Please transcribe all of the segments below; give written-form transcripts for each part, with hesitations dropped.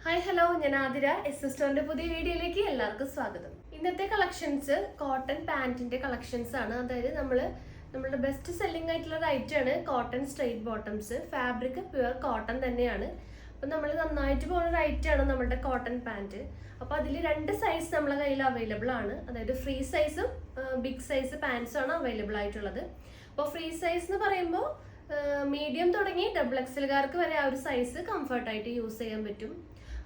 Hi hello, ഞാൻ ആതിര. എസ്എസ്റ്റോന്റെ പുതിയ വീഡിയോയിലേക്ക് എല്ലാവർക്കും സ്വാഗതം. ഇന്നത്തെ കളക്ഷൻസ് കോട്ടൺ പാന്റിന്റെ കളക്ഷൻസ് ആണ്. അതായത് നമ്മളുടെ ബെസ്റ്റ് സെല്ലിംഗ് ആയിട്ടുള്ള ഒരു ഐറ്റം ആണ് cotton straight bottoms. Fabric pure cotton തന്നെയാണ്. അപ്പം നമ്മൾ നന്നായിട്ട് പോകുന്ന ഒരു ഐറ്റം ആണ് നമ്മുടെ കോട്ടൺ പാന്റ്. അപ്പോൾ അതിൽ രണ്ട് സൈസ് നമ്മളെ കയ്യിൽ അവൈലബിൾ ആണ്. അതായത് ഫ്രീ സൈസും ബിഗ് സൈസ് പാൻസും ആണ് അവൈലബിൾ ആയിട്ടുള്ളത്. അപ്പോൾ ഫ്രീ സൈസ് എന്ന് പറയുമ്പോൾ മീഡിയം തുടങ്ങി XXLകാർക്ക് വരെ ആ ഒരു സൈസ് കംഫർട്ടായിട്ട് യൂസ് ചെയ്യാൻ പറ്റും.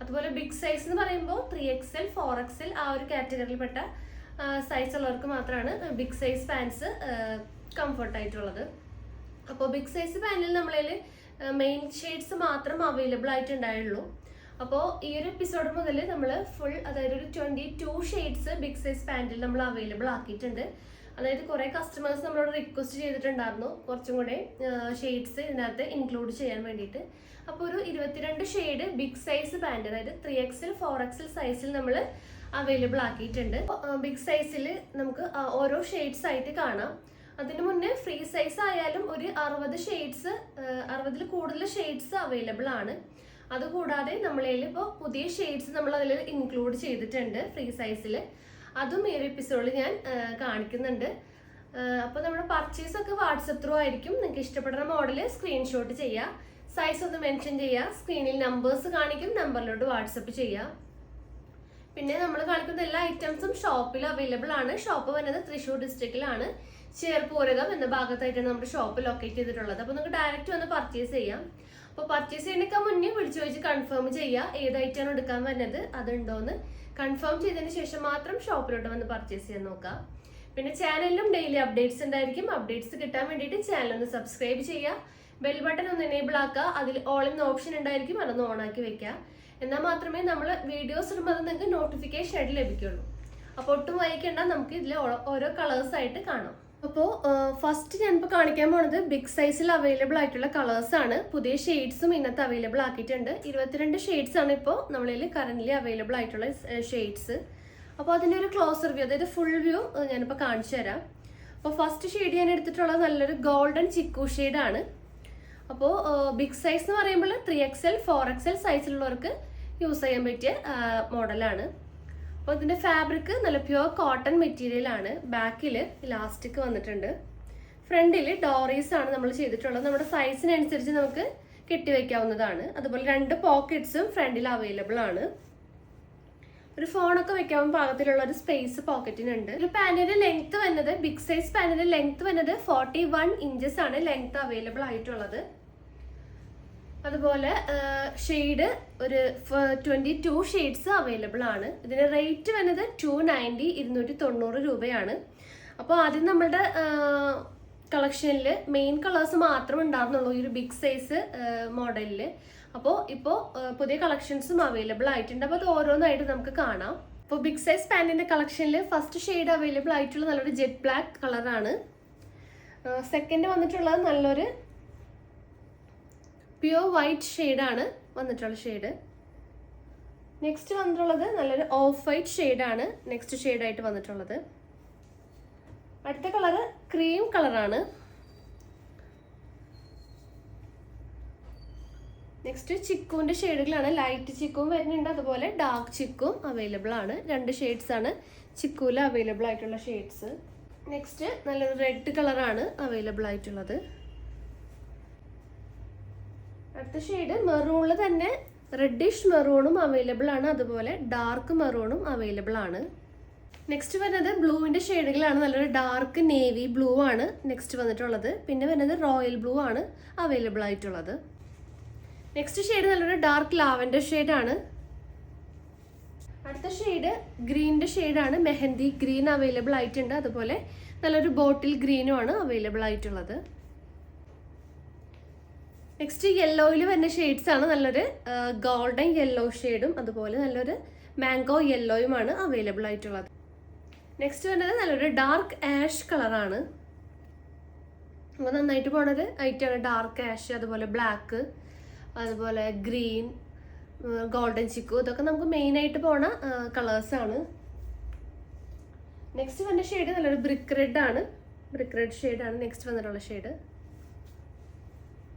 അതുപോലെ ബിഗ് സൈസ് എന്ന് പറയുമ്പോൾ 3XL 4XL ആ ഒരു കാറ്റഗറിയിൽപ്പെട്ട സൈസ് ഉള്ളവർക്ക് മാത്രമാണ് ബിഗ് സൈസ് പാൻസ് കംഫർട്ടായിട്ടുള്ളത്. അപ്പോൾ ബിഗ് സൈസ് പാനിൽ നമ്മളിൽ മെയിൻ ഷെയ്ഡ്സ് മാത്രം അവൈലബിൾ ആയിട്ടുണ്ടായുള്ളൂ. അപ്പോൾ ഈ ഒരു എപ്പിസോഡ് മുതൽ നമ്മൾ ഫുൾ, അതായത് ഒരു 22 ഷെയ്ഡ്സ് ബിഗ് സൈസ് പാൻറ്റിൽ നമ്മൾ അവൈലബിൾ ആക്കിയിട്ടുണ്ട്. അതായത് കുറേ കസ്റ്റമേഴ്സ് നമ്മളോട് റിക്വസ്റ്റ് ചെയ്തിട്ടുണ്ടായിരുന്നു കുറച്ചും കൂടെ ഷെയ്ഡ്സ് ഇതിനകത്ത് ഇൻക്ലൂഡ് ചെയ്യാൻ വേണ്ടിയിട്ട്. അപ്പോൾ ഒരു 22 ഷെയ്ഡ് ബിഗ് സൈസ് പാൻറ്, അതായത് 3XL 4XL സൈസിൽ നമ്മൾ അവൈലബിൾ ആക്കിയിട്ടുണ്ട്. ബിഗ് സൈസിൽ നമുക്ക് ഓരോ ഷെയ്ഡ്സ് ആയിട്ട് കാണാം. അതിന് മുന്നേ ഫ്രീ സൈസ് ആയാലും ഒരു 60 ഷെയ്ഡ്സ്, 60ൽ കൂടുതൽ ഷെയ്ഡ്സ് അവൈലബിൾ ആണ്. അതുകൂടാതെ നമ്മളതിൽ ഇപ്പോൾ പുതിയ ഷെയ്ഡ്സ് നമ്മൾ അതിൽ ഇൻക്ലൂഡ് ചെയ്തിട്ടുണ്ട് ഫ്രീ സൈസിൽ. അതും ഈ ഒരു എപ്പിസോഡിൽ ഞാൻ കാണിക്കുന്നുണ്ട്. അപ്പോൾ നമ്മുടെ പർച്ചേസ് ഒക്കെ വാട്സപ്പ് ത്രൂ ആയിരിക്കും. നിങ്ങൾക്ക് ഇഷ്ടപ്പെടുന്ന മോഡൽ സ്ക്രീൻഷോട്ട് ചെയ്യുക, സൈസ് ഒന്ന് മെൻഷൻ ചെയ്യുക, സ്ക്രീനിൽ നമ്പേഴ്സ് കാണിക്കും, നമ്പറിലോട്ട് വാട്സപ്പ് ചെയ്യുക. പിന്നെ നമ്മൾ കാണിക്കുന്ന എല്ലാ ഐറ്റംസും ഷോപ്പിൽ അവൈലബിൾ ആണ്. ഷോപ്പ് വരുന്നത് തൃശ്ശൂർ ഡിസ്ട്രിക്റ്റിലാണ്, ചേർപ്പൂരകം എന്ന ഭാഗത്തായിട്ടാണ് നമ്മുടെ ഷോപ്പ് ലൊക്കേറ്റ് ചെയ്തിട്ടുള്ളത്. അപ്പോൾ നിങ്ങൾക്ക് ഡയറക്റ്റ് വന്ന് പർച്ചേസ് ചെയ്യാം. അപ്പോൾ പർച്ചേസ് ചെയ്യുന്നതിനേക്കാൾ മുന്നേ വിളിച്ചു ചോദിച്ച് കൺഫേം ചെയ്യുക, ഏത് ഐറ്റമാണ് എടുക്കാൻ വരുന്നത് അതുണ്ടോയെന്ന് കൺഫേം ചെയ്തതിന് ശേഷം മാത്രം ഷോപ്പിലോട്ട് വന്ന് പർച്ചേസ് ചെയ്യാൻ നോക്കുക. പിന്നെ ചാനലിലും ഡെയിലി അപ്ഡേറ്റ്സ് ഉണ്ടായിരിക്കും. അപ്ഡേറ്റ്സ് കിട്ടാൻ വേണ്ടിയിട്ട് ചാനൽ ഒന്ന് സബ്സ്ക്രൈബ് ചെയ്യുക, ബെൽ ബട്ടൺ ഒന്ന് എനേബിൾ ആക്കുക, അതിൽ ഓൾ എന്ന ഓപ്ഷൻ ഉണ്ടായിരിക്കും, അതൊന്ന് ഓൺ ആക്കി വെക്കുക. എന്നാൽ മാത്രമേ നമ്മൾ വീഡിയോസ് ഇടുമ്പോൾ അത് നിങ്ങൾക്ക് നോട്ടിഫിക്കേഷൻ ആയിട്ട് ലഭിക്കുള്ളൂ. അപ്പോൾ ഒട്ടും വൈകിക്കേണ്ട, നമുക്ക് ഇതിൽ ഓരോ കളേഴ്സ് ആയിട്ട് കാണാം. അപ്പോൾ ഫസ്റ്റ് ഞാനിപ്പോൾ കാണിക്കാൻ പോണത് ബിഗ് സൈസിൽ അവൈലബിൾ ആയിട്ടുള്ള കളേഴ്സ് ആണ്. പുതിയ ഷെയ്ഡ്സും ഇന്നത്തെ അവൈലബിൾ ആക്കിയിട്ടുണ്ട്. 22 ഷെയ്ഡ്സ് ആണ് ഇപ്പോൾ നമ്മളിൽ കറന്റ്ലി അവൈലബിൾ ആയിട്ടുള്ള ഷെയ്ഡ്സ്. അപ്പോൾ അതിൻ്റെ ഒരു ക്ലോസർ വ്യൂ, അതായത് ഫുൾ വ്യൂ ഞാനിപ്പോൾ കാണിച്ചു തരാം. അപ്പോൾ ഫസ്റ്റ് ഷെയ്ഡ് ഞാൻ എടുത്തിട്ടുള്ളത് നല്ലൊരു ഗോൾഡൻ ചിക്കു ഷെയ്ഡാണ്. അപ്പോൾ ബിഗ് സൈസ് എന്ന് പറയുമ്പോൾ 3XL 4XL സൈസിലുള്ളവർക്ക് യൂസ് ചെയ്യാൻ പറ്റിയ മോഡലാണ്. അപ്പോൾ ഇതിൻ്റെ ഫാബ്രിക് നല്ല പ്യുവർ കോട്ടൺ മെറ്റീരിയൽ ആണ്. ബാക്കിൽ ഇലാസ്റ്റിക് വന്നിട്ടുണ്ട്. ഫ്രണ്ടിൽ ഡോറീസ് ആണ് നമ്മൾ ചെയ്തിട്ടുള്ളത്. നമ്മുടെ സൈസിനനുസരിച്ച് നമുക്ക് കെട്ടിവെക്കാവുന്നതാണ്. അതുപോലെ 2 പോക്കറ്റ്സും ഫ്രണ്ടിൽ അവൈലബിൾ ആണ്. ഒരു ഫോണൊക്കെ വെക്കാൻ പാകത്തിലുള്ള ഒരു സ്പേസ് പോക്കറ്റിനുണ്ട്. ഒരു പാന്റിന്റെ ലെങ്ത് വന്നത്, ബിഗ് സൈസ് പാന്റിന്റെ ലെങ്ത് വന്നത് 41 ഇഞ്ചസ് ആണ് ലെങ്ത് അവൈലബിൾ ആയിട്ടുള്ളത്. അതുപോലെ ഷെയ്ഡ് ഒരു 22 ഷെയ്ഡ്സ് അവൈലബിൾ ആണ്. ഇതിന്റെ റേറ്റ് വന്നത് 290 290 രൂപയാണ്. അപ്പോൾ ആദ്യം നമ്മളുടെ കളക്ഷനിൽ മെയിൻ കളേഴ്സ് മാത്രം ഉണ്ടായിരുന്നുള്ളൂ ഈ ഒരു ബിഗ് സൈസ് മോഡലിൽ. അപ്പോൾ ഇപ്പോൾ പുതിയ കളക്ഷൻസും അവൈലബിൾ ആയിട്ടുണ്ട്. അപ്പോൾ അത് ഓരോന്നായിട്ട് നമുക്ക് കാണാം. അപ്പോൾ ബിഗ് സൈസ് പാൻറ്റിൻ്റെ കളക്ഷനിൽ ഫസ്റ്റ് ഷെയ്ഡ് അവൈലബിൾ ആയിട്ടുള്ള നല്ലൊരു ജെറ്റ് ബ്ലാക്ക് കളറാണ്. സെക്കൻഡ് വന്നിട്ടുള്ളത് നല്ലൊരു പ്യുവർ വൈറ്റ് ഷെയ്ഡാണ് വന്നിട്ടുള്ള ഷെയ്ഡ്. നെക്സ്റ്റ് വന്നിട്ടുള്ളത് നല്ലൊരു ഓഫ് വൈറ്റ് ഷെയ്ഡാണ് നെക്സ്റ്റ് ഷെയ്ഡായിട്ട് വന്നിട്ടുള്ളത്. അടുത്ത കളറ് ക്രീം കളറാണ്. നെക്സ്റ്റ് ചിക്കുവിൻ്റെ ഷെയ്ഡുകളാണ്. ലൈറ്റ് ചിക്കും വരുന്നുണ്ട്, അതുപോലെ ഡാർക്ക് ചിക്കും അവൈലബിൾ ആണ്. 2 ഷെയ്ഡ്സ് ആണ് ചിക്കുവിൽ അവൈലബിൾ ആയിട്ടുള്ള ഷെയ്ഡ്സ്. നെക്സ്റ്റ് നല്ലൊരു റെഡ് കളറാണ് അവൈലബിൾ ആയിട്ടുള്ളത്. അടുത്ത ഷെയ്ഡ് മെറൂണിൽ തന്നെ റെഡിഷ് മെറൂണും അവൈലബിൾ ആണ്, അതുപോലെ ഡാർക്ക് മെറൂണും അവൈലബിൾ ആണ്. നെക്സ്റ്റ് വരുന്നത് ബ്ലൂവിൻ്റെ ഷെയ്ഡുകളാണ്. നല്ലൊരു ഡാർക്ക് നേവി ബ്ലൂ ആണ് നെക്സ്റ്റ് വന്നിട്ടുള്ളത്. പിന്നെ വരുന്നത് റോയൽ ബ്ലൂ ആണ് അവൈലബിൾ ആയിട്ടുള്ളത്. നെക്സ്റ്റ് ഷെയ്ഡ് നല്ലൊരു ഡാർക്ക് ലാവൻഡർ ഷെയ്ഡാണ്. അടുത്ത ഷെയ്ഡ് ഗ്രീനിൻ്റെ ഷെയ്ഡാണ്. മെഹന്തി ഗ്രീൻ അവൈലബിൾ ആയിട്ടുണ്ട്, അതുപോലെ നല്ലൊരു ബോട്ടിൽ ഗ്രീനും ആണ് അവൈലബിൾ ആയിട്ടുള്ളത്. നെക്സ്റ്റ് യെല്ലോയിൽ വരുന്ന ഷെയ്ഡ്സ് ആണ്. നല്ലൊരു ഗോൾഡൻ യെല്ലോ ഷെയ്ഡും അതുപോലെ നല്ലൊരു മാംഗോ യെല്ലോയുമാണ് അവൈലബിൾ ആയിട്ടുള്ളത്. നെക്സ്റ്റ് വരുന്നത് നല്ലൊരു ഡാർക്ക് ആഷ് കളറാണ്. അപ്പോൾ നന്നായിട്ട് പോണൊരു ഐറ്റമാണ് ഡാർക്ക് ആഷ്, അതുപോലെ ബ്ലാക്ക്, അതുപോലെ ഗ്രീൻ, ഗോൾഡൻ ചിക്കു, ഇതൊക്കെ നമുക്ക് മെയിനായിട്ട് പോണ കളേഴ്സാണ്. നെക്സ്റ്റ് വന്ന ഷെയ്ഡ് നല്ലൊരു ബ്രിക്ക് റെഡ് ആണ്. ബ്രിക്ക് റെഡ് ഷെയ്ഡാണ് നെക്സ്റ്റ് വന്നിട്ടുള്ള shade.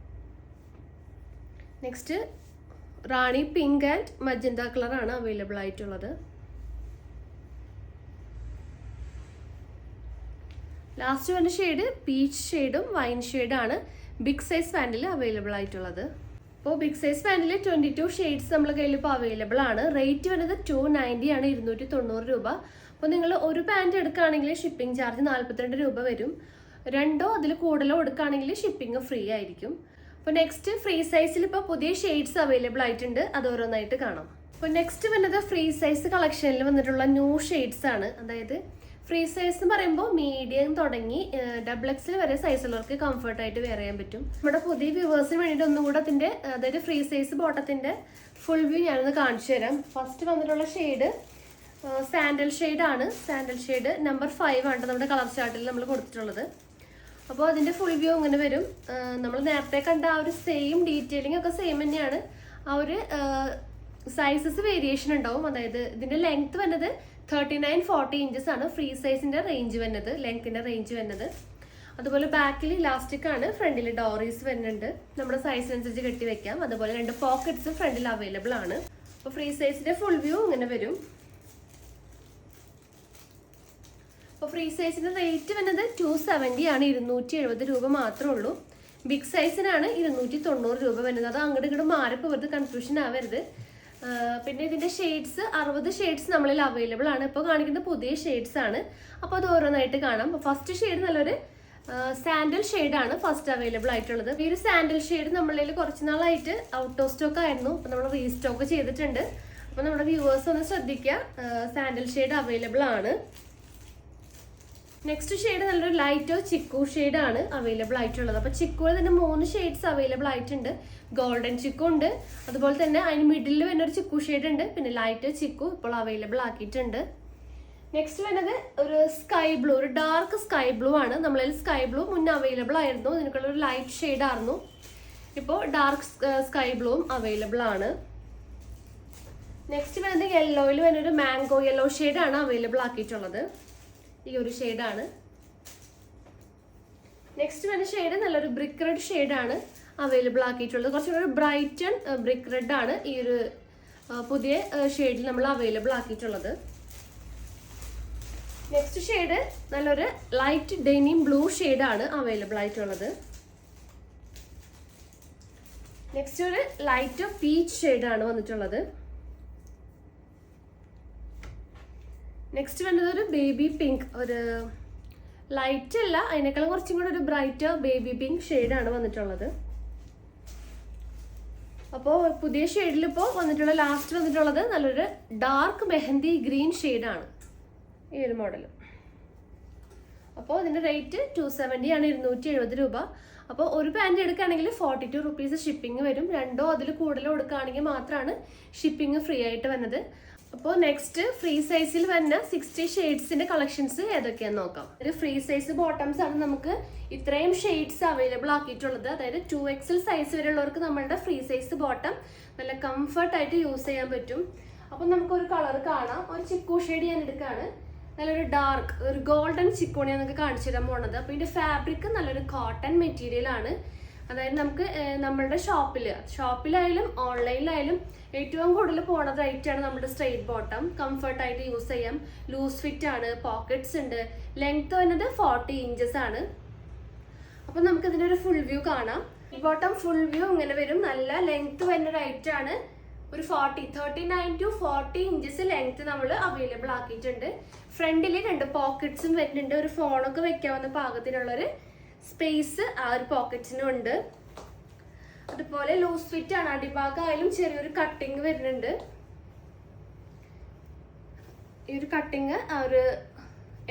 Next Rani pink and magenta കളറാണ് അവൈലബിൾ ആയിട്ടുള്ളത്. ലാസ്റ്റ് വരുന്ന ഷെയ്ഡ് പീച്ച് ഷെയ്ഡും വൈൻ ഷെയ്ഡാണ് ബിഗ് സൈസ് പാൻറ്റിൽ അവൈലബിൾ ആയിട്ടുള്ളത്. അപ്പോൾ ബിഗ് സൈസ് പാൻറ്റിൽ 22 ഷെയ്ഡ്സ് നമ്മുടെ കയ്യിൽ ഇപ്പോൾ അവൈലബിൾ ആണ്. റേറ്റ് വരുന്നത് 290 ആണ്, 290 രൂപ. അപ്പോൾ നിങ്ങൾ ഒരു പാൻറ്റ് എടുക്കുകയാണെങ്കിൽ ഷിപ്പിംഗ് ചാർജ് 42 രൂപ വരും. 2ഓ അതിൽ കൂടുതലോ എടുക്കുകയാണെങ്കിൽ ഷിപ്പിംഗ് ഫ്രീ ആയിരിക്കും. അപ്പോൾ നെക്സ്റ്റ് ഫ്രീ സൈസിൽ ഇപ്പോൾ പുതിയ ഷെയ്ഡ്സ് അവൈലബിൾ ആയിട്ടുണ്ട്, അത് ഓരോന്നായിട്ട് കാണാം. അപ്പോൾ നെക്സ്റ്റ് വരുന്നത് ഫ്രീ സൈസ് കളക്ഷനിൽ വന്നിട്ടുള്ള ന്യൂ ഷെയ്ഡ്സ് ആണ്. അതായത് ഫ്രീ സൈസ് എന്ന് പറയുമ്പോൾ മീഡിയം തുടങ്ങി XXL വരെ സൈസുള്ളവർക്ക് കംഫർട്ടായിട്ട് വെയർ ചെയ്യാൻ പറ്റും. നമ്മുടെ പുതിയ വ്യൂവേഴ്സിന് വേണ്ടിയിട്ട് ഒന്നുകൂടെ അതിൻ്റെ അതായത് ഫ്രീ സൈസ് ബോട്ടത്തിൻ്റെ ഫുൾ വ്യൂ ഞാനൊന്ന് കാണിച്ചു തരാം. ഫസ്റ്റ് വന്നിട്ടുള്ള ഷെയ്ഡ് സാൻഡൽ ഷെയ്ഡാണ്. സാൻഡൽ ഷെയ്ഡ് നമ്പർ 5 ആണ് നമ്മുടെ കളർ ചാർട്ടിൽ നമ്മൾ കൊടുത്തിട്ടുള്ളത്. അപ്പോൾ അതിൻ്റെ ഫുൾ വ്യൂ ഇങ്ങനെ വരും. നമ്മൾ നേരത്തെ കണ്ട ആ ഒരു സെയിം ഡീറ്റെയിലിംഗ് ഒക്കെ സെയിം തന്നെയാണ്. ആ ഒരു സൈസസ് വേരിയേഷൻ ഉണ്ടാവും. അതായത് ഇതിൻ്റെ ലെങ്ത് വന്നത് 39-40 ഇഞ്ചസ് ആണ് ഫ്രീ സൈസിന്റെ റേഞ്ച് വരുന്നത്, ലെങ്ത്തിന്റെ റേഞ്ച് വരുന്നത്. അതുപോലെ ബാക്കിൽ ഇലാസ്റ്റിക് ആണ്, ഫ്രണ്ടിൽ ഡോറീസ് വരുന്നുണ്ട്, നമ്മുടെ സൈസിനനുസരിച്ച് കെട്ടി വെക്കാം. അതുപോലെ 2 പോക്കറ്റ്സ് ഫ്രണ്ടിൽ അവൈലബിൾ ആണ്. അപ്പോൾ ഫ്രീ സൈസിന്റെ ഫുൾ വ്യൂ ഇങ്ങനെ വരും. അപ്പോൾ ഫ്രീ സൈസിന്റെ റേറ്റ് വരുന്നത് 270 ആണ്, 270 രൂപ മാത്രമേ ഉള്ളൂ. ബിഗ് സൈസിനാണ് 290 രൂപ വരുന്നത്. അത് അങ്ങോട്ട് ഇങ്ങോട്ട് മാറിപ്പോവരുത്, കൺഫ്യൂഷൻ ആവരുത്. പിന്നെ ഇതിന്റെ ഷെയ്ഡ്സ് 60 ഷെയ്ഡ്സ് നമ്മളിൽ അവൈലബിൾ ആണ്. ഇപ്പോൾ കാണിക്കുന്ന പുതിയ ഷെയ്ഡ്സ് ആണ്. അപ്പോൾ അത് ഓരോന്നായിട്ട് കാണാം. അപ്പോൾ ഫസ്റ്റ് ഷെയ്ഡ് നല്ലൊരു സാൻഡൽ ഷെയ്ഡാണ് ഫസ്റ്റ് അവൈലബിൾ ആയിട്ടുള്ളത്. ഈ ഒരു സാൻഡൽ ഷെയ്ഡ് നമ്മളിൽ കുറച്ച് നാളായിട്ട് ഔട്ട് ഓഫ് സ്റ്റോക്ക് ആയിരുന്നു. അപ്പോൾ നമ്മൾ റീസ്റ്റോക്ക് ചെയ്തിട്ടുണ്ട്. അപ്പോൾ നമ്മുടെ വ്യൂവേഴ്സ് ഒന്ന് ശ്രദ്ധിക്കുക, സാൻഡൽ ഷെയ്ഡ് അവൈലബിൾ ആണ്. നെക്സ്റ്റ് ഷെയ്ഡ് നല്ലൊരു ലൈറ്റോ ചിക്കു ഷെയ്ഡാണ് അവൈലബിൾ ആയിട്ടുള്ളത്. അപ്പോൾ ചിക്കുവിൽ തന്നെ 3 ഷെയ്ഡ്സ് അവൈലബിൾ ആയിട്ടുണ്ട്. ഗോൾഡൻ ചിക്കു ഉണ്ട്, അതുപോലെ തന്നെ അതിന് മിഡിൽ വരുന്ന ഒരു ചിക്കു ഷെയ്ഡ് ഉണ്ട്, പിന്നെ ലൈറ്റ് ചിക്കു ഇപ്പോൾ അവൈലബിൾ ആക്കിയിട്ടുണ്ട്. നെക്സ്റ്റ് വരുന്നത് ഒരു സ്കൈ ബ്ലൂ, ഒരു ഡാർക്ക് സ്കൈ ബ്ലൂ ആണ്. നമ്മളിൽ സ്കൈ ബ്ലൂ മുന്നേ അവൈലബിൾ ആയിരുന്നു, ഇതിനൊക്കെയുള്ള ഒരു ലൈറ്റ് ഷെയ്ഡ് ആയിരുന്നു. ഇപ്പോൾ ഡാർക്ക് സ്കൈ ബ്ലൂവും അവൈലബിൾ ആണ്. നെക്സ്റ്റ് വരുന്നത് യെല്ലോയിൽ വരുന്നൊരു മാംഗോ യെല്ലോ ഷെയ്ഡാണ് അവൈലബിൾ ആക്കിയിട്ടുള്ളത്. ഈ ഒരു ഷെയ്ഡാണ്. നെക്സ്റ്റ് വരുന്ന ഷെയ്ഡ് നല്ലൊരു ബ്രിക്ക് റെഡ് ഷെയ്ഡാണ് അവൈലബിൾ ആക്കിയിട്ടുള്ളത്. കുറച്ചുകൂടി ബ്രൈറ്റൺ ബ്രിക്ക് റെഡ് ആണ് ഈ ഒരു പുതിയ ഷെയ്ഡിൽ നമ്മൾ അവൈലബിൾ ആക്കിയിട്ടുള്ളത്. നെക്സ്റ്റ് ഷെയ്ഡ് നല്ലൊരു ലൈറ്റ് ഡെനിം ബ്ലൂ ഷെയ്ഡാണ് അവൈലബിൾ ആയിട്ടുള്ളത്. നെക്സ്റ്റ് ഒരു ലൈറ്റ് പീച്ച് ഷെയ്ഡാണ് വന്നിട്ടുള്ളത്. നെക്സ്റ്റ് വരുന്നത് ഒരു ബേബി പിങ്ക്, ഒരു ലൈറ്റ് അല്ല, അതിനേക്കാളും കുറച്ചും കൂടെ ഒരു ബ്രൈറ്റ് ബേബി പിങ്ക് ഷെയ്ഡാണ് വന്നിട്ടുള്ളത്. അപ്പോൾ പുതിയ ഷെയ്ഡിൽ ഇപ്പോൾ വന്നിട്ടുള്ള ലാസ്റ്റ് വന്നിട്ടുള്ളത് നല്ലൊരു ഡാർക്ക് മെഹന്തി ഗ്രീൻ ഷെയ്ഡാണ് ഈ ഒരു മോഡൽ. അപ്പോൾ ഇതിൻ്റെ റേറ്റ് 270 ആണ്, 270 രൂപ. അപ്പോൾ ഒരു പാൻറ് എടുക്കുകയാണെങ്കിൽ 42 റുപ്പീസ് ഷിപ്പിംഗ് വരും. 2ഓ അതിൽ കൂടുതലോ എടുക്കുകയാണെങ്കിൽ മാത്രമാണ് ഷിപ്പിംഗ് ഫ്രീ ആയിട്ട് വരുന്നത്. അപ്പോൾ നെക്സ്റ്റ് ഫ്രീ സൈസിൽ വരുന്ന 60 ഷെയ്ഡ്സിന്റെ കളക്ഷൻസ് ഏതൊക്കെയാന്ന് നോക്കാം. ഒരു ഫ്രീ സൈസ് ബോട്ടംസ് ആണ് നമുക്ക് ഇത്രയും ഷെയ്ഡ്സ് അവൈലബിൾ ആക്കിയിട്ടുള്ളത്. അതായത് 2XL സൈസ് വരെയുള്ളവർക്ക് നമ്മളുടെ ഫ്രീ സൈസ് ബോട്ടം നല്ല കംഫർട്ടായിട്ട് യൂസ് ചെയ്യാൻ പറ്റും. അപ്പം നമുക്കൊരു കളർ കാണാം. ഒരു ചിക്കു ഷെയ്ഡ് ഞാൻ എടുക്കുകയാണ്. നല്ലൊരു ഡാർക്ക് ഒരു ഗോൾഡൻ ചിക്കോണി നമുക്ക് കാണിച്ചു തരാൻ പോണത്. അപ്പോൾ ഇതിന്റെ ഫാബ്രിക് നല്ലൊരു കോട്ടൺ മെറ്റീരിയൽ ആണ്. അതായത് നമുക്ക് നമ്മളുടെ ഷോപ്പിലായാലും ഓൺലൈനിലായാലും ഏറ്റവും കൂടുതൽ പോണത് റേറ്റാണ് നമ്മുടെ സ്ട്രെയിറ്റ് ബോട്ടം. കംഫർട്ടായിട്ട് യൂസ് ചെയ്യാം, ലൂസ് ഫിറ്റ് ആണ്, പോക്കറ്റ്സ് ഉണ്ട്. ലെങ്ത് വരുന്നത് 40 ഇഞ്ചസ് ആണ്. അപ്പോൾ നമുക്ക് ഇതിൻ്റെ ഒരു ഫുൾ വ്യൂ കാണാം. ഈ ബോട്ടം ഫുൾ വ്യൂ ഇങ്ങനെ വരും. നല്ല ലെങ്ത് വരുന്ന റൈറ്റ് ആണ്. ഒരു 39 to 40 ഇഞ്ചസ് ലെങ്ത് നമ്മൾ അവൈലബിൾ ആക്കിയിട്ടുണ്ട്. ഫ്രണ്ടിൽ 2 പോക്കറ്റ്സും വരുന്നുണ്ട്. ഒരു ഫോണൊക്കെ വെക്കാവുന്ന പാകത്തിനുള്ളൊരു സ്പേസ് ആ ഒരു പോക്കറ്റ്സിനും ഉണ്ട്. അതുപോലെ ലൂസ് ഫിറ്റ് ആണ്. അടിഭാഗമായാലും ചെറിയൊരു കട്ടിങ് വരുന്നുണ്ട്. ഈ ഒരു കട്ടിങ് ആ ഒരു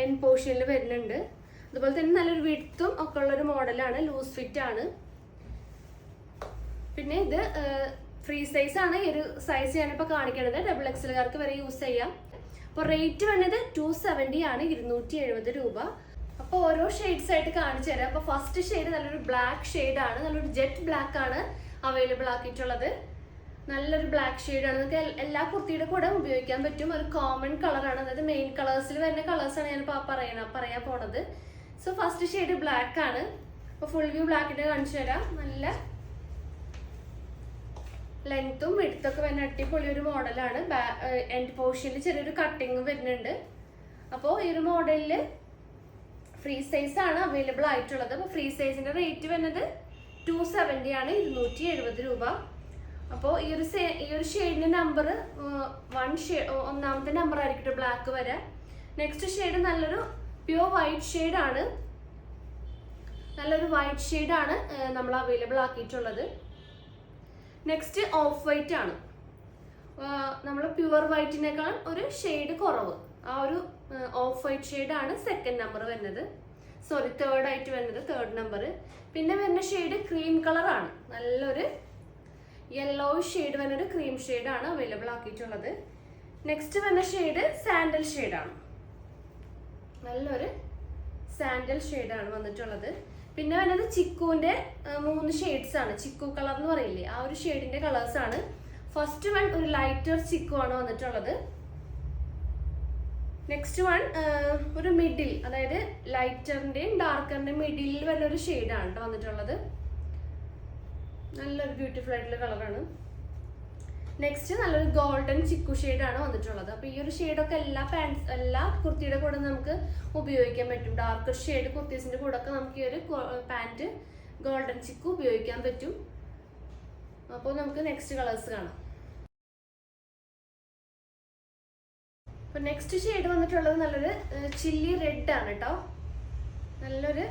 എൻ പോർഷനിൽ വരുന്നുണ്ട്. അതുപോലെ തന്നെ നല്ലൊരു വിഡ്ത്തും ഒക്കെ ഉള്ളൊരു മോഡലാണ്. ലൂസ് ഫിറ്റ് ആണ്. പിന്നെ ഇത് ഫ്രീ സൈസ് ആണ്. ഈ ഒരു സൈസ് ഞാനിപ്പോൾ കാണിക്കുന്നത് XXLകാർക്ക് വരെ യൂസ് ചെയ്യാം. അപ്പോൾ റേറ്റ് വന്നത് 270 ആണ്, 270 രൂപ. അപ്പോൾ ഓരോ ഷെയ്ഡ്സ് ആയിട്ട് കാണിച്ചു തരാം. അപ്പോൾ ഫസ്റ്റ് ഷെയ്ഡ് നല്ലൊരു ബ്ലാക്ക് ഷെയ്ഡ് ആണ്. നല്ലൊരു ജെറ്റ് ബ്ലാക്ക് ആണ് അവൈലബിൾ ആക്കിയിട്ടുള്ളത്. നല്ലൊരു ബ്ലാക്ക് ഷെയ്ഡാണ്. നിങ്ങൾക്ക് എല്ലാ കുർത്തിയുടെ കൂടെ ഉപയോഗിക്കാൻ പറ്റും. ഒരു കോമൺ കളറാണ്. അതായത് മെയിൻ കളേഴ്സിൽ വരുന്ന കളേഴ്സാണ് ഞാൻ പറയാൻ പോണത്. സോ ഫസ്റ്റ് ഷെയ്ഡ് ബ്ലാക്ക് ആണ്. അപ്പോൾ ഫുൾ വ്യൂ ബ്ലാക്കിൻ്റെ കാണിച്ചു തരാം. നല്ല ലെങ്ത്തും വിഡ്ത്തൊക്കെ വരുന്ന അടിപൊളി ഒരു മോഡലാണ്. എൻഡ് പോർഷനിൽ ചെറിയൊരു കട്ടിങ് വരുന്നുണ്ട്. അപ്പോൾ ഈ ഒരു മോഡലിൽ ഫ്രീ സൈസ് ആണ് അവൈലബിൾ ആയിട്ടുള്ളത്. അപ്പോൾ ഫ്രീ സൈസിന്റെ റേറ്റ് വരുന്നത് 270 ആണ്, 270 രൂപ. അപ്പോൾ ഈ ഒരു ഷെയ്ഡിന്റെ നമ്പർ ഒന്നാമത്തെ നമ്പർ ആയിരിക്കും ബ്ലാക്ക് വരെ. നെക്സ്റ്റ് ഷെയ്ഡ് നല്ലൊരു പ്യൂർ വൈറ്റ് ഷെയ്ഡ് ആണ്. നല്ലൊരു വൈറ്റ് ഷെയ്ഡ് ആണ് നമ്മൾ അവൈലബിൾ ആക്കിയിട്ടുള്ളത്. നെക്സ്റ്റ് ഓഫ് വൈറ്റ് ആണ്. നമ്മൾ പ്യുവർ വൈറ്റിനേക്കാൾ ഒരു ഷെയ്ഡ് കുറവ്. ആ ഒരു ഓഫ് വൈറ്റ് ഷെയ്ഡ് ആണ് സെക്കൻഡ് നമ്പർ വരുന്നത്. സോറി, തേർഡ് ആയിട്ട് വരുന്നത് തേർഡ് നമ്പർ. പിന്നെ വരുന്ന ഷെയ്ഡ് ക്രീം കളർ ആണ്. നല്ലൊരു യെല്ലോ ഷെയ്ഡ് വരുന്നൊരു ക്രീം ഷെയ്ഡ് ആണ് അവൈലബിൾ ആക്കിയിട്ടുള്ളത്. നെക്സ്റ്റ് വരുന്ന ഷെയ്ഡ് സാൻഡൽ ഷെയ്ഡാണ്. നല്ലൊരു സാൻഡൽ ഷെയ്ഡാണ് വന്നിട്ടുള്ളത്. പിന്നെ വരുന്നത് ചിക്കുവിന്റെ 3 ഷെയ്ഡ്സ് ആണ്. ചിക്കു കളർ എന്ന് പറയില്ലേ, ആ ഒരു ഷെയ്ഡിന്റെ കളേഴ്സ് ആണ്. ഫസ്റ്റ് വൺ ഒരു ലൈറ്റർ ചിക്കു ആണ് വന്നിട്ടുള്ളത്. നെക്സ്റ്റ് വൺ ഒരു മിഡിൽ, അതായത് ലൈറ്ററിന്റെയും ഡാർക്കറിന്റെയും മിഡിലിൽ വരുന്ന ഒരു ഷെയ്ഡാണ് കേട്ടോ വന്നിട്ടുള്ളത്. നല്ലൊരു ബ്യൂട്ടിഫുൾ ആയിട്ടുള്ള കളറാണ്. നെക്സ്റ്റ് നല്ലൊരു ഗോൾഡൻ ചിക്കു ഷെയ്ഡാണ് വന്നിട്ടുള്ളത്. അപ്പോൾ ഈ ഒരു ഷെയ്ഡൊക്കെ എല്ലാ കുർത്തിയുടെ കൂടെ നമുക്ക് ഉപയോഗിക്കാൻ പറ്റും. ഡാർക്കർ ഷെയ്ഡ് കുർത്തീസിന്റെ കൂടെ ഒക്കെ നമുക്ക് ഈ ഒരു പാൻറ് ഗോൾഡൻ ചിക്കു ഉപയോഗിക്കാൻ പറ്റും. അപ്പോൾ നമുക്ക് നെക്സ്റ്റ് കളേഴ്സ് കാണാം. അപ്പോൾ നെക്സ്റ്റ് ഷെയ്ഡ് വന്നിട്ടുള്ളത് നല്ലൊരു ചില്ലി റെഡ് ആണ് കേട്ടോ. നല്ലൊരു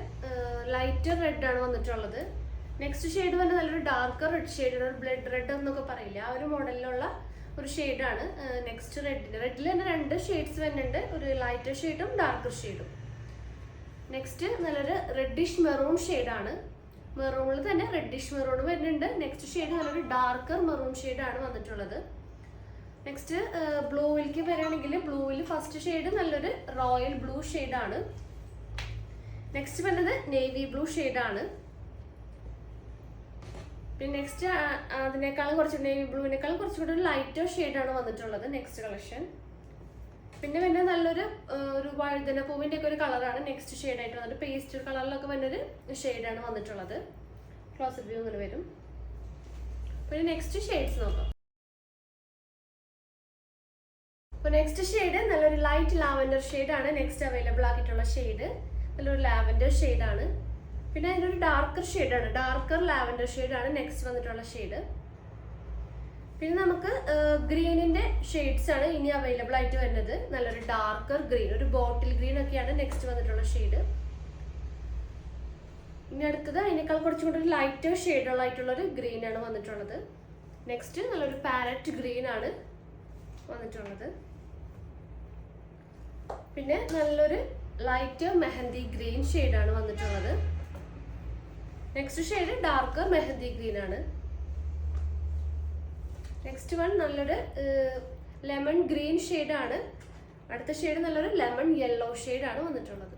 ലൈറ്റർ റെഡ് ആണ് വന്നിട്ടുള്ളത്. നെക്സ്റ്റ് ഷെയ്ഡ് വന്ന് നല്ലൊരു ഡാർക്കർ റെഡ് ഷെയ്ഡ്, ഒരു ബ്ലഡ് റെഡ് എന്നൊക്കെ പറയില്ല, ആ ഒരു മോഡലിലുള്ള ഒരു ഷെയ്ഡാണ്. നെക്സ്റ്റ് റെഡിൽ തന്നെ 2 ഷെയ്ഡ്സ് വരുന്നുണ്ട്, ഒരു ലൈറ്റർ ഷെയ്ഡും ഡാർക്കർ ഷെയ്ഡും. നെക്സ്റ്റ് നല്ലൊരു റെഡിഷ് മെറൂൺ ഷെയ്ഡാണ്. മെറൂണിൽ തന്നെ റെഡിഷ് മെറൂൺ വരുന്നുണ്ട്. നെക്സ്റ്റ് ഷെയ്ഡ് നല്ലൊരു ഡാർക്കർ മെറൂൺ ഷെയ്ഡാണ് വന്നിട്ടുള്ളത്. നെക്സ്റ്റ് ബ്ലൂവിലേക്ക് വരികയാണെങ്കിൽ ബ്ലൂവിൽ ഫസ്റ്റ് ഷെയ്ഡ് നല്ലൊരു റോയൽ ബ്ലൂ ഷെയ്ഡാണ്. നെക്സ്റ്റ് വരുന്നത് നേവി ബ്ലൂ ഷെയ്ഡാണ്. പിന്നെ നെക്സ്റ്റ് അതിനേക്കാളും കുറച്ച് നേവി ബ്ലൂവിനേക്കാളും കുറച്ചുകൂടി ഒരു ലൈറ്റർ ഷെയ്ഡാണ് വന്നിട്ടുള്ളത് നെക്സ്റ്റ് കളക്ഷൻ. പിന്നെ നല്ലൊരു ഒരു വഴുതന പൂവിൻ്റെ ഒക്കെ ഒരു കളറാണ് നെക്സ്റ്റ് ഷെയ്ഡായിട്ട് വന്നിട്ട്. പേസ്റ്റൽ കളറിലൊക്കെ വരുന്നൊരു ഷെയ്ഡാണ് വന്നിട്ടുള്ളത്. ക്ലോസപ്പ് വ്യൂ ഇങ്ങനെ വരും. പിന്നെ നെക്സ്റ്റ് ഷെയ്ഡ്സ് നോക്കാം. അപ്പോൾ നെക്സ്റ്റ് ഷെയ്ഡ് നല്ലൊരു ലൈറ്റ് ലാവൻഡർ ഷെയ്ഡാണ് നെക്സ്റ്റ് അവൈലബിൾ ആക്കിയിട്ടുള്ള ഷെയ്ഡ്. നല്ലൊരു ലാവൻഡർ ഷെയ്ഡാണ്. പിന്നെ അതിനൊരു ഡാർക്കർ ഷെയ്ഡാണ്, ഡാർക്കർ ലാവൻഡർ ഷെയ്ഡാണ് നെക്സ്റ്റ് വന്നിട്ടുള്ള ഷെയ്ഡ്. പിന്നെ നമുക്ക് ഗ്രീനിന്റെ ഷെയ്ഡ്സ് ആണ് ഇനി അവൈലബിൾ ആയിട്ട് വരുന്നത്. നല്ലൊരു ഡാർക്കർ ഗ്രീൻ, ഒരു ബോട്ടിൽ ഗ്രീൻ ഒക്കെയാണ് നെക്സ്റ്റ് വന്നിട്ടുള്ള ഷെയ്ഡ്. ഇനി അടുത്തത് അതിനേക്കാൾ കുറച്ചും കൂടി ഒരു ലൈറ്റർ ഷെയ്ഡുള്ളായിട്ടുള്ളൊരു ഗ്രീൻ ആണ് വന്നിട്ടുള്ളത്. നെക്സ്റ്റ് നല്ലൊരു പാരറ്റ് ഗ്രീൻ ആണ് വന്നിട്ടുള്ളത്. പിന്നെ നല്ലൊരു ലൈറ്റർ മെഹന്തി ഗ്രീൻ ഷെയ്ഡാണ് വന്നിട്ടുള്ളത്. Next shade darker mehndi green ആണ്. നെക്സ്റ്റ് വൺ നല്ലൊരു ലെമൺ ഗ്രീൻ ഷെയ്ഡാണ്. അടുത്ത ഷെയ്ഡ് നല്ലൊരു ലെമൺ യെല്ലോ ഷെയ്ഡാണ് വന്നിട്ടുള്ളത്.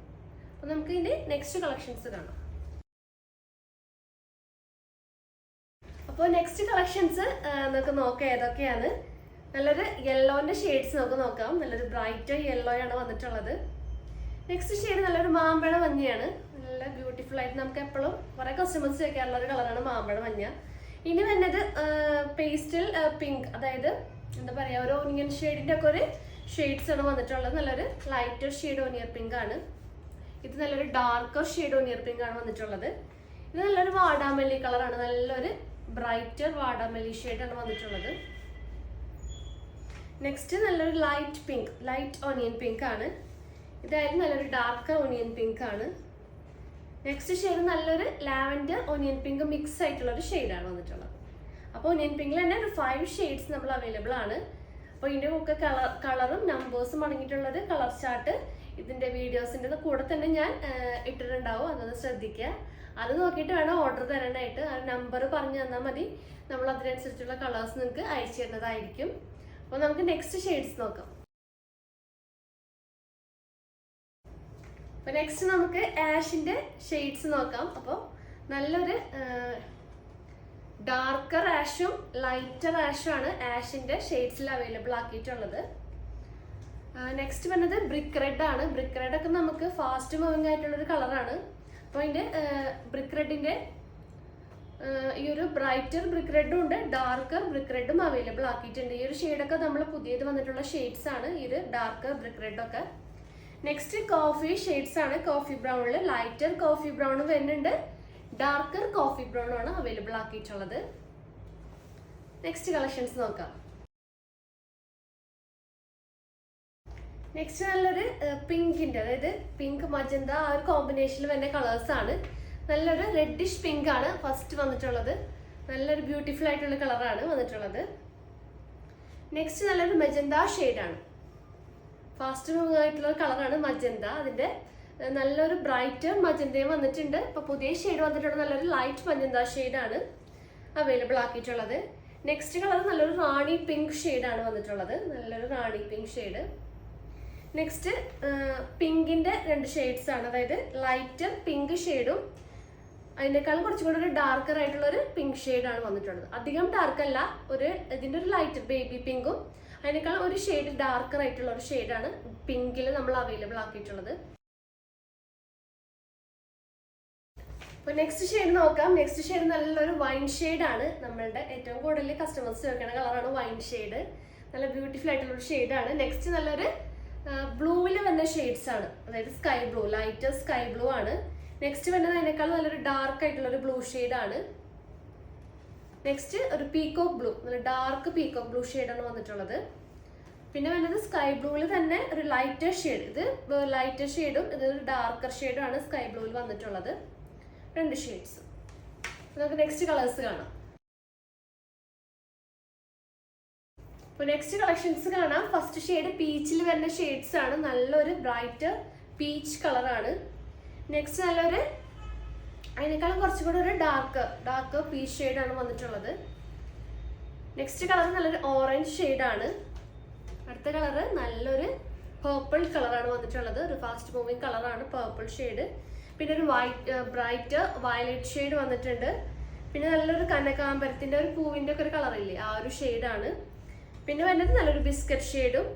അപ്പോൾ നമുക്ക് ഇതിന്റെ നെക്സ്റ്റ് കളക്ഷൻസ് കാണാം. അപ്പോൾ നെക്സ്റ്റ് കളക്ഷൻസ് നമുക്ക് നോക്കാം ഏതൊക്കെയാണ്. നല്ലൊരു യെല്ലോന്റെ ഷെയ്ഡ്സ് നമുക്ക് നോക്കാം. നല്ലൊരു ബ്രൈറ്റ് യെല്ലോ ആണ് വന്നിട്ടുള്ളത്. നെക്സ്റ്റ് ഷെയ്ഡ് നല്ലൊരു മാമ്പഴ മഞ്ഞയാണ്. നല്ല ബ്യൂട്ടിഫുൾ ആയിട്ട് നമുക്ക് എപ്പോഴും കുറെ കസ്റ്റമേഴ്സ് ചോദിക്കാറുള്ള ഒരു കളറാണ് മാമ്പഴ മഞ്ഞ. ഇനി വരുന്നത് പേസ്റ്റൽ പിങ്ക്, അതായത് എന്താ പറയുക, ഒരു ഓനിയൻ ഷെയ്ഡിന്റെ ഒക്കെ ഒരു ഷെയ്ഡ്സ് ആണ് വന്നിട്ടുള്ളത്. നല്ലൊരു ലൈറ്റർ ഷെയ്ഡ് ഓനിയർ പിങ്ക് ആണ്. ഇത് നല്ലൊരു ഡാർക്കർ ഷെയ്ഡ് ഓനിയർ പിങ്ക് ആണ് വന്നിട്ടുള്ളത്. ഇത് നല്ലൊരു വാടാമല്ലി കളറാണ്. നല്ലൊരു ബ്രൈറ്റർ വാടാമല്ലി ഷെയ്ഡാണ് വന്നിട്ടുള്ളത്. നെക്സ്റ്റ് നല്ലൊരു light pink, light onion pink ആണ്. ഇതായാലും നല്ലൊരു ഡാർക്കർ ഓണിയൻ പിങ്ക് ആണ്. നെക്സ്റ്റ് ഷെയ്ഡ് നല്ലൊരു ലാവൻഡർ ഓണിയൻ പിങ്ക് മിക്സ് ആയിട്ടുള്ള ഒരു ഷെയ്ഡാണ് വന്നിട്ടുള്ളത്. അപ്പോൾ ഓണിയൻ പിങ്കിൽ തന്നെ ഒരു 5 ഷെയ്ഡ്സ് നമ്മൾ അവൈലബിൾ ആണ്. അപ്പോൾ ഇതിൻ്റെ ഒക്കെ കളറും നമ്പേഴ്സും അടങ്ങിയിട്ടുള്ളൊരു കളർ ചാർട്ട് ഇതിൻ്റെ വീഡിയോസിൻ്റെ കൂടെ തന്നെ ഞാൻ ഇട്ടിട്ടുണ്ടാവും. അതൊന്ന് ശ്രദ്ധിക്കുക. അത് നോക്കിയിട്ട് വേണം ഓർഡർ തരാനായിട്ട്. ആ നമ്പർ പറഞ്ഞു തന്നാൽ മതി, നമ്മൾ അതിനനുസരിച്ചുള്ള കളേഴ്സ് നിങ്ങൾക്ക് അയച്ചു തരുന്നതായിരിക്കും. അപ്പോൾ നമുക്ക് നെക്സ്റ്റ് ഷെയ്ഡ്സ് നോക്കാം. അപ്പോൾ നെക്സ്റ്റ് നമുക്ക് ആഷിന്റെ ഷെയ്ഡ്സ് നോക്കാം. അപ്പോൾ നല്ലൊരു ഡാർക്കർ ആഷും ലൈറ്റർ ആഷും ആണ് ആഷിന്റെ ഷെയ്ഡ്സിൽ അവൈലബിൾ ആക്കിയിട്ടുള്ളത്. നെക്സ്റ്റ് വന്നത് ബ്രിക്ക് റെഡ് ആണ്. ബ്രിക്ക് റെഡ് ഒക്കെ നമുക്ക് ഫാസ്റ്റ് മൂവിങ് ആയിട്ടുള്ളൊരു കളറാണ്. അപ്പോൾ അതിൻ്റെ ബ്രിക്ക് റെഡിന്റെ ഈ ഒരു ബ്രൈറ്റർ ബ്രിക്ക് റെഡും ഉണ്ട്, ഡാർക്കർ ബ്രിക്ക് റെഡും അവൈലബിൾ ആക്കിയിട്ടുണ്ട്. ഈ ഒരു ഷെയ്ഡൊക്കെ നമ്മൾ പുതിയത് വന്നിട്ടുള്ള ഷെയ്ഡ്സ് ആണ് ഈ ഒരു ഡാർക്കർ ബ്രിക്ക് റെഡൊക്കെ. നെക്സ്റ്റ് കോഫി ഷെയ്ഡ്സ് ആണ്. കോഫി ബ്രൗണിൽ ലൈറ്റർ കോഫി ബ്രൗൺ വരുന്നുണ്ട്, ഡാർക്കർ കോഫി ബ്രൗൺ ആണ് അവൈലബിൾ ആക്കിയിട്ടുള്ളത്. നെക്സ്റ്റ് കളക്ഷൻസ് നോക്കാം. നെക്സ്റ്റ് നല്ലൊരു പിങ്കിന്റെ, അതായത് പിങ്ക് മജന്ത ആ ഒരു കോമ്പിനേഷനിൽ വരുന്ന കളേഴ്സ് ആണ്. നല്ലൊരു റെഡിഷ് പിങ്ക് ആണ് ഫസ്റ്റ് വന്നിട്ടുള്ളത്. നല്ലൊരു ബ്യൂട്ടിഫുൾ ആയിട്ടുള്ള കളറാണ് വന്നിട്ടുള്ളത്. നെക്സ്റ്റ് നല്ലൊരു മജന്ത ഷെയ്ഡാണ്, ഫാസ്റ്റ് മൂവിംഗ് ആയിട്ടുള്ള കളറാണ് മജന്ത. അതിന്റെ നല്ലൊരു ബ്രൈറ്റർ മജന്തയും വന്നിട്ടുണ്ട്. ഇപ്പൊ പുതിയ ഷെയ്ഡ് വന്നിട്ടുള്ള നല്ലൊരു ലൈറ്റ് മജന്ത ഷെയ്ഡാണ് അവൈലബിൾ ആക്കിയിട്ടുള്ളത്. നെക്സ്റ്റ് കളർ നല്ലൊരു റാണി പിങ്ക് ഷെയ്ഡാണ് വന്നിട്ടുള്ളത്, നല്ലൊരു റാണി പിങ്ക് ഷെയ്ഡ്. നെക്സ്റ്റ് പിങ്കിന്റെ രണ്ട് ഷെയ്ഡ്സ് ആണ്, അതായത് ലൈറ്റ് പിങ്ക് ഷെയ്ഡും അതിനേക്കാളും കുറച്ചും കൂടെ ഒരു ഡാർക്കർ ആയിട്ടുള്ള ഒരു പിങ്ക് ഷെയ്ഡാണ് വന്നിട്ടുള്ളത്. അധികം ഡാർക്ക് അല്ല, ഇതിന്റെ ഒരു ലൈറ്റ് ബേബി പിങ്കും അതിനേക്കാളും ഒരു ഷെയ്ഡ് ഡാർക്കർ ആയിട്ടുള്ള ഒരു ഷെയ്ഡാണ് പിങ്കിൽ നമ്മൾ അവൈലബിൾ ആക്കിയിട്ടുള്ളത്. അപ്പൊ നെക്സ്റ്റ് ഷെയ്ഡ് നോക്കാം. നെക്സ്റ്റ് ഷെയ്ഡ് നല്ലൊരു വൈൻ ഷെയ്ഡാണ്. നമ്മളുടെ ഏറ്റവും കൂടുതൽ കസ്റ്റമേഴ്സ് ചോദിക്കുന്ന കളറാണ് വൈൻ ഷെയ്ഡ്. നല്ല ബ്യൂട്ടിഫുൾ ആയിട്ടുള്ള ഒരു ഷെയ്ഡാണ്. നെക്സ്റ്റ് നല്ലൊരു ബ്ലൂവിൽ വന്ന ഷെയ്ഡ്സ് ആണ്, അതായത് sky blue, light sky blue ആണ്. നെക്സ്റ്റ് വരുന്നത് അതിനേക്കാൾ നല്ലൊരു ഡാർക്ക് ആയിട്ടുള്ള ഒരു ബ്ലൂ ഷെയ്ഡാണ്. നെക്സ്റ്റ് ഒരു പീകോക്ക് ബ്ലൂ, നല്ല ഡാർക്ക് പീകോക്ക് ബ്ലൂ ഷെയ്ഡാണ് വന്നിട്ടുള്ളത്. പിന്നെ വരുന്നത് സ്കൈ ബ്ലൂവിൽ തന്നെ ഒരു ലൈറ്റർ ഷെയ്ഡ്, ഇത് ലൈറ്റർ ഷെയ്ഡും ഇതൊരു ഡാർക്കർ ഷെയ്ഡും ആണ് സ്കൈ ബ്ലൂവിൽ വന്നിട്ടുള്ളത്. രണ്ട് ഷെയ്ഡ്സ്. നമുക്ക് നെക്സ്റ്റ് കളേഴ്സ് കാണാം. അപ്പോൾ നെക്സ്റ്റ് കളക്ഷൻസ് കാണാം. ഫസ്റ്റ് ഷെയ്ഡ് പീച്ചിൽ വരുന്ന ഷെയ്ഡ്സ് ആണ്, നല്ലൊരു ബ്രൈറ്റ് പീച്ച് കളറാണ്. നെക്സ്റ്റ് നല്ലൊരു അതിനേക്കാളും കുറച്ചും കൂടെ ഒരു ഡാർക്ക് പീച്ച് ഷെയ്ഡാണ് വന്നിട്ടുള്ളത്. നെക്സ്റ്റ് കളർ നല്ലൊരു ഓറഞ്ച് ഷെയ്ഡാണ്. അടുത്ത കളറ് നല്ലൊരു പേർപ്പിൾ കളറാണ് വന്നിട്ടുള്ളത്, ഒരു ഫാസ്റ്റ് മൂവിങ് കളറാണ് പേർപ്പിൾ ഷെയ്ഡ്. പിന്നെ ഒരു ബ്രൈറ്റ് വയലറ്റ് ഷെയ്ഡ് വന്നിട്ടുണ്ട്. പിന്നെ നല്ലൊരു കനകാമ്പരത്തിന്റെ ഒരു പൂവിന്റെ ഒക്കെ ഒരു കളറില്ലേ, ആ ഒരു ഷെയ്ഡാണ്. പിന്നെ വരുന്നത് നല്ലൊരു ബിസ്ക്കറ്റ് ഷെയ്ഡും.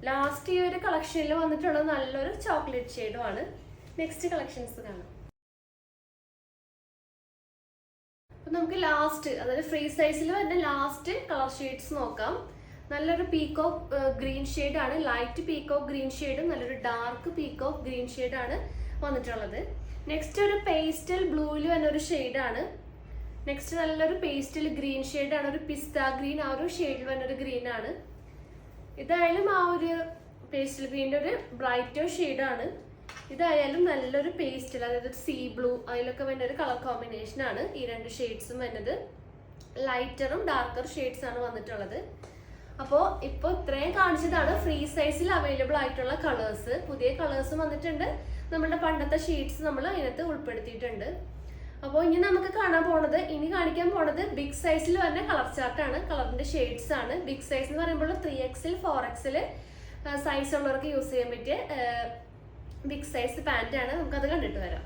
ലാസ്റ്റ് ഈ ഒരു കളക്ഷനിൽ വന്നിട്ടുള്ളത് നല്ലൊരു ചോക്ലേറ്റ് ഷെയ്ഡും ആണ്. നെക്സ്റ്റ് കളക്ഷൻസ് കാണാം. അപ്പൊ നമുക്ക് ലാസ്റ്റ്, അതായത് ഫ്രീ സൈസിൽ വരുന്ന ലാസ്റ്റ് കളർ ഷെയ്ഡ്സ് നോക്കാം. നല്ലൊരു പീകോക്ക് ഗ്രീൻ ഷെയ്ഡാണ്, ലൈറ്റ് പീകോക്ക് ഗ്രീൻ ഷെയ്ഡും നല്ലൊരു ഡാർക്ക് പീകോക്ക് ഗ്രീൻ ഷെയ്ഡാണ് വന്നിട്ടുള്ളത്. നെക്സ്റ്റ് ഒരു പേസ്റ്റൽ ബ്ലൂവിൽ വരുന്ന ഒരു ഷെയ്ഡാണ്. നെക്സ്റ്റ് നല്ലൊരു പേസ്റ്റൽ ഗ്രീൻ ഷെയ്ഡാണ്, ഒരു പിസ്ത ഗ്രീൻ, ആ ഒരു ഷെയ്ഡിൽ വരുന്നൊരു ഗ്രീൻ ആണ്. ഇതായാലും ആ ഒരു പേസ്റ്റൽ ഗ്രീൻ്റെ ഒരു ബ്രൈറ്റർ ഷെയ്ഡാണ്. ഇതായാലും നല്ലൊരു പേസ്റ്റൽ, അതായത് സീ ബ്ലൂ, അതിലൊക്കെ വരുന്ന ഒരു കളർ കോമ്പിനേഷൻ ആണ് ഈ രണ്ട് ഷെയ്ഡ്സും വരുന്നത്. ലൈറ്ററും ഡാർക്കർ ഷെയ്ഡ്സ് ആണ് വന്നിട്ടുള്ളത്. അപ്പോൾ ഇപ്പോൾ ഇത്രയും കാണിച്ചതാണ് ഫ്രീ സൈസിൽ അവൈലബിൾ ആയിട്ടുള്ള കളേഴ്സ്. പുതിയ കളേഴ്സും വന്നിട്ടുണ്ട്, നമ്മുടെ പണ്ടത്തെ ഷെയ്ഡ്സ് നമ്മൾ അതിനകത്ത് ഉൾപ്പെടുത്തിയിട്ടുണ്ട്. അപ്പോൾ ഇനി നമുക്ക് ഇനി കാണിക്കാൻ പോണത് ബിഗ് സൈസിൽ വരുന്ന കളർ ചാർട്ടാണ്, കളറിന്റെ ഷെയ്ഡ്സ് ആണ്. ബിഗ് സൈസ് എന്ന് പറയുമ്പോൾ 3XL 4XL സൈസ് ഉള്ളവർക്ക് യൂസ് ചെയ്യാൻ പറ്റിയ ബിഗ് സൈസ് പാന്റ് ആണ്. നമുക്കത് കണ്ടിട്ട് വരാം.